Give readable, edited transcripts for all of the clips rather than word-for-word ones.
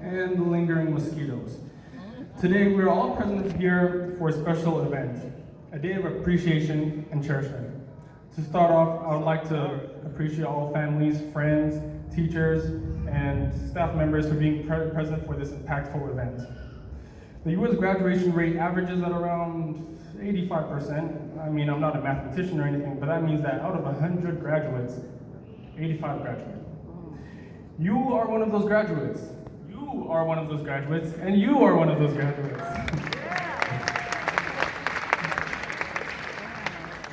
and the lingering mosquitoes. Today, we're all present here for a special event, a day of appreciation and cherishment. To start off, I would like to appreciate all families, friends, teachers, and staff members for being present for this impactful event. The U.S. graduation rate averages at around 85%. I mean, I'm not a mathematician or anything, but that means that out of 100 graduates, 85 graduate. You are one of those graduates. You are one of those graduates, and you are one of those graduates.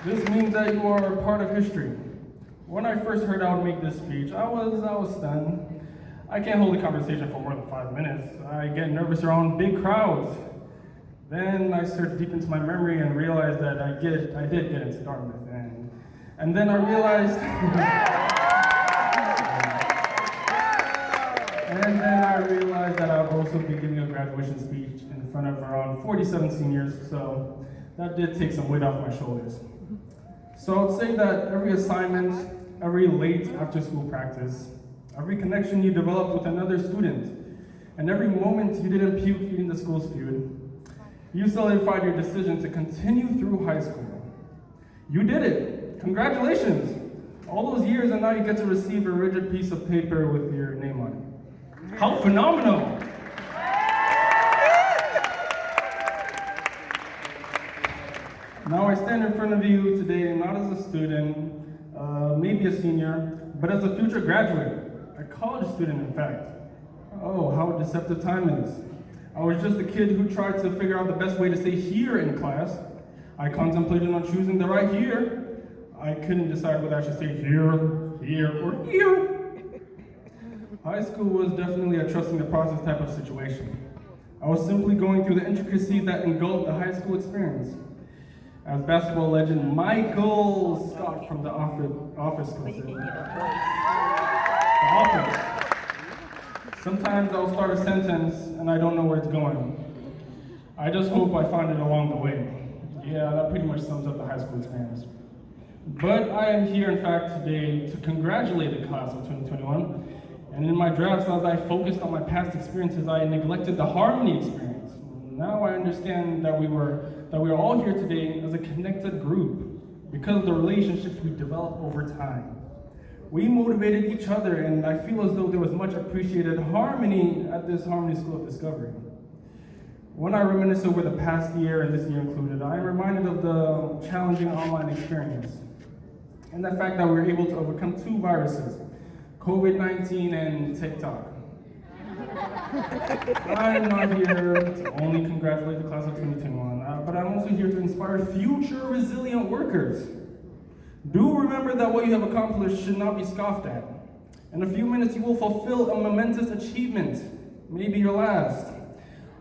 This means that you are a part of history. When I first heard I would make this speech, I was stunned. I can't hold a conversation for more than 5 minutes. I get nervous around big crowds. Then I searched deep into my memory and realized that I did get into Dartmouth. And then I realized, that I would also be giving a graduation speech in front of around 47 seniors, so that did take some weight off my shoulders. So I would say that every assignment, every late after-school practice, every connection you developed with another student, and every moment you didn't puke eating the school's food, you solidified your decision to continue through high school. You did it. Congratulations. All those years, and now you get to receive a rigid piece of paper with your name on it. How phenomenal! Now I stand in front of you today not as a student, maybe a senior, but as a future graduate, a college student in fact. Oh, how deceptive time is. I was just a kid who tried to figure out the best way to say here in class. I contemplated on choosing the right here. I couldn't decide whether I should say here, or here. High school was definitely a trusting the process type of situation. I was simply going through the intricacies that engulfed the high school experience. As basketball legend Michael Scott from The Office puts it. The Office. Sometimes I'll start a sentence and I don't know where it's going. I just hope I find it along the way. Yeah, that pretty much sums up the high school experience. But I am here, in fact, today to congratulate the class of 2021. And in my drafts, as I focused on my past experiences, I neglected the harmony experience. Now I understand that we are all here today as a connected group because of the relationships we developed over time. We motivated each other, and I feel as though there was much appreciated harmony at this Harmony School of Discovery. When I reminisce over the past year, and this year included, I am reminded of the challenging online experience and the fact that we were able to overcome 2 viruses, COVID-19 and TikTok. I'm not here to only congratulate the class of 2021, but I'm also here to inspire future resilient workers. Do remember that what you have accomplished should not be scoffed at. In a few minutes, you will fulfill a momentous achievement, maybe your last,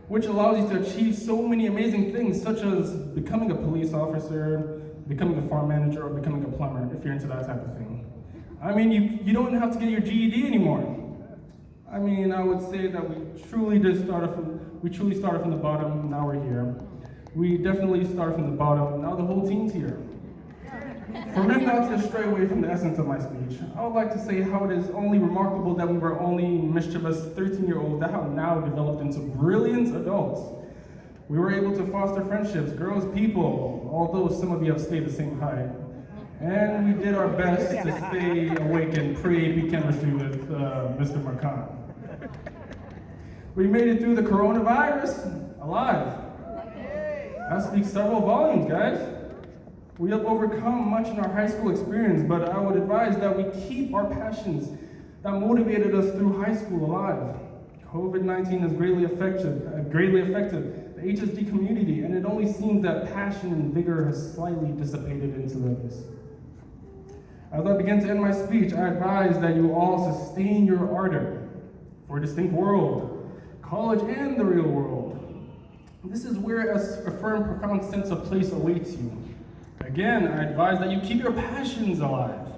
which allows you to achieve so many amazing things, such as becoming a police officer, becoming a farm manager, or becoming a plumber, if you're into that type of thing. I mean, you don't have to get your GED anymore. I mean, I would say that we truly started from the bottom, now we're here. We definitely started from the bottom, now the whole team's here. For me not to stray away from the essence of my speech, I would like to say how it is only remarkable that we were only mischievous 13-year-olds that have now developed into brilliant adults. We were able to foster friendships, girls, people, although some of you have stayed the same height. And we did our best to stay awake and pray beat chemistry with Mr. Marcan. We made it through the coronavirus alive. That speaks several volumes, guys. We have overcome much in our high school experience, but I would advise that we keep our passions that motivated us through high school alive. COVID-19 has greatly affected the HSD community, and it only seems that passion and vigor has slightly dissipated into the abyss. As I begin to end my speech, I advise that you all sustain your ardor for a distinct world, college and the real world. This is where a firm, profound sense of place awaits you. Again, I advise that you keep your passions alive.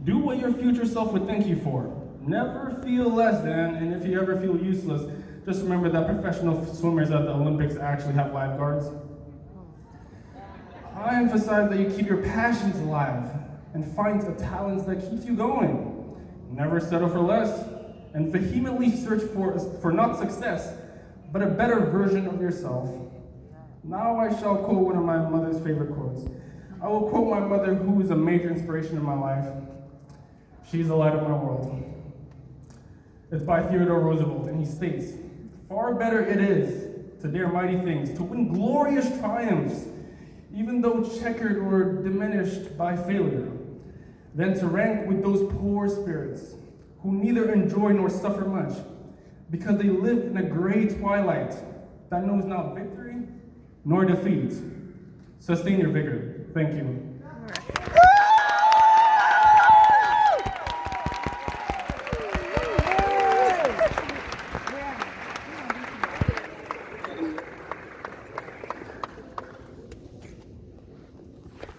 Do what your future self would thank you for. Never feel less than, and if you ever feel useless, just remember that professional swimmers at the Olympics actually have lifeguards. I emphasize that you keep your passions alive and find the talents that keeps you going. Never settle for less. and vehemently search for not success, but a better version of yourself. Now I shall quote one of my mother's favorite quotes. I will quote my mother, who is a major inspiration in my life. She's the light of my world. It's by Theodore Roosevelt, and he states, "Far better it is to dare mighty things, to win glorious triumphs, even though checkered or diminished by failure, than to rank with those poor spirits who neither enjoy nor suffer much, because they live in a gray twilight that knows not victory nor defeat." Sustain your vigor. Thank you.